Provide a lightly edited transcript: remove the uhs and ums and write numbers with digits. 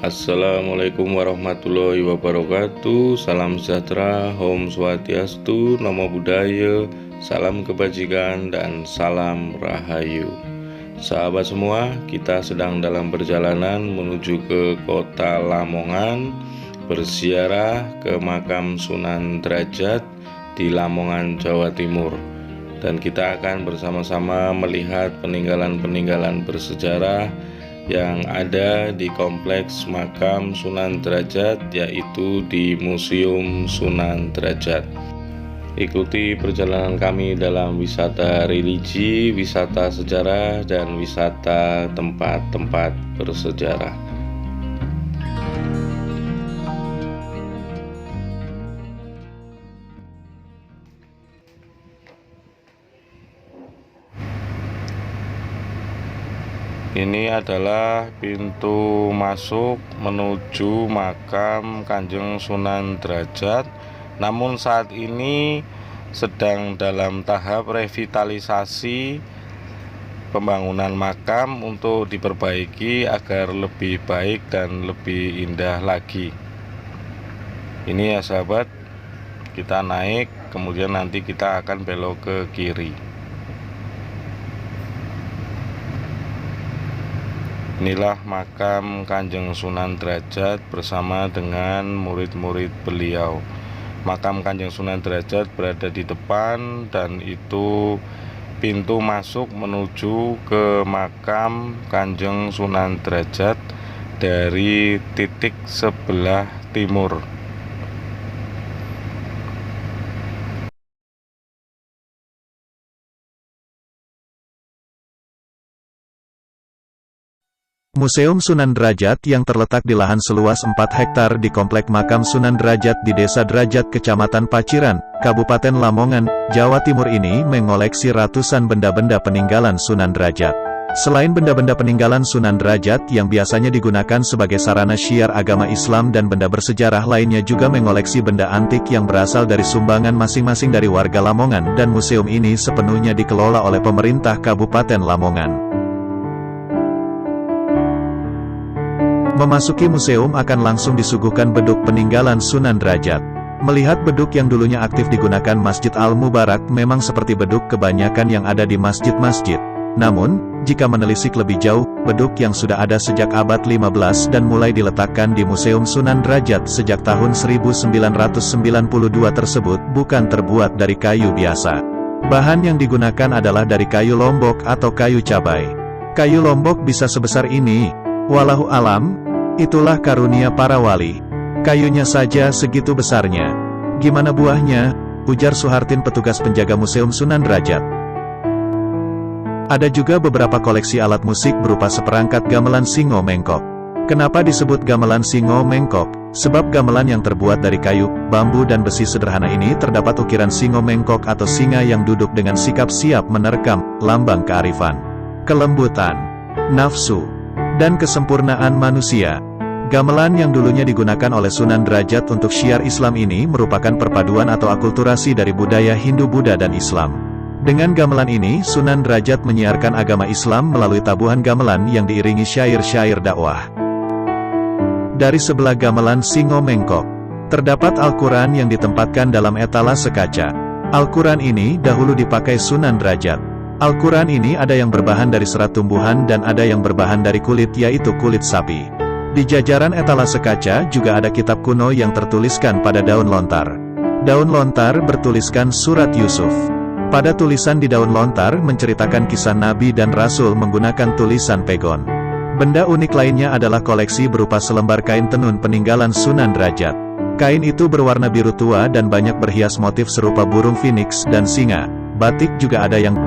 Assalamualaikum warahmatullahi wabarakatuh. Salam sejahtera, Om Swastiastu, Namo Buddhaya, salam kebajikan, dan salam rahayu. Sahabat semua, kita sedang dalam perjalanan menuju ke kota Lamongan, berziarah ke makam Sunan Derajat di Lamongan, Jawa Timur. Dan kita akan bersama-sama melihat peninggalan-peninggalan bersejarah yang ada di kompleks makam Sunan Derajat, yaitu di Museum Sunan Derajat. Ikuti perjalanan kami dalam wisata religi, wisata sejarah, dan wisata tempat-tempat bersejarah. Ini adalah pintu masuk menuju makam Kanjeng Sunan Derajat. Namun saat ini sedang dalam tahap revitalisasi pembangunan makam untuk diperbaiki agar lebih baik dan lebih indah lagi. Ini ya sahabat, kita naik, kemudian nanti kita akan belok ke kiri. Inilah makam Kanjeng Sunan Derajat bersama dengan murid-murid beliau. Makam Kanjeng Sunan Derajat berada di depan, dan itu pintu masuk menuju ke makam Kanjeng Sunan Derajat dari titik sebelah timur. Museum Sunan Derajat yang terletak di lahan seluas 4 hektar di Komplek Makam Sunan Derajat di Desa Derajat, Kecamatan Paciran, Kabupaten Lamongan, Jawa Timur ini mengoleksi ratusan benda-benda peninggalan Sunan Derajat. Selain benda-benda peninggalan Sunan Derajat yang biasanya digunakan sebagai sarana syiar agama Islam dan benda bersejarah lainnya, juga mengoleksi benda antik yang berasal dari sumbangan masing-masing dari warga Lamongan, dan museum ini sepenuhnya dikelola oleh pemerintah Kabupaten Lamongan. Memasuki museum akan langsung disuguhkan beduk peninggalan Sunan Derajat. Melihat beduk yang dulunya aktif digunakan Masjid Al-Mubarak, memang seperti beduk kebanyakan yang ada di masjid-masjid. Namun, jika menelisik lebih jauh, beduk yang sudah ada sejak abad 15 dan mulai diletakkan di Museum Sunan Derajat sejak tahun 1992 tersebut bukan terbuat dari kayu biasa. Bahan yang digunakan adalah dari kayu lombok atau kayu cabai. Kayu lombok bisa sebesar ini. Wallahu alam, itulah karunia para wali. Kayunya saja segitu besarnya. Gimana buahnya? Ujar Suhartin, petugas penjaga Museum Sunan Derajat. Ada juga beberapa koleksi alat musik berupa seperangkat gamelan singo mengkok. Kenapa disebut gamelan singo mengkok? Sebab gamelan yang terbuat dari kayu, bambu, dan besi sederhana ini terdapat ukiran singo mengkok atau singa yang duduk dengan sikap siap menerkam, lambang kearifan, kelembutan, nafsu, dan kesempurnaan manusia. Gamelan yang dulunya digunakan oleh Sunan Derajat untuk syiar Islam ini merupakan perpaduan atau akulturasi dari budaya Hindu, Buddha, dan Islam. Dengan gamelan ini, Sunan Derajat menyiarkan agama Islam melalui tabuhan gamelan yang diiringi syair-syair dakwah. Dari sebelah gamelan singo mengkok, terdapat Al-Quran yang ditempatkan dalam etalase kaca. Al-Quran ini dahulu dipakai Sunan Derajat. Al-Quran ini ada yang berbahan dari serat tumbuhan dan ada yang berbahan dari kulit, yaitu kulit sapi. Di jajaran etalase kaca juga ada kitab kuno yang tertuliskan pada daun lontar. Daun lontar bertuliskan surat Yusuf. Pada tulisan di daun lontar menceritakan kisah Nabi dan Rasul menggunakan tulisan pegon. Benda unik lainnya adalah koleksi berupa selembar kain tenun peninggalan Sunan Derajat. Kain itu berwarna biru tua dan banyak berhias motif serupa burung phoenix dan singa. Batik juga ada yang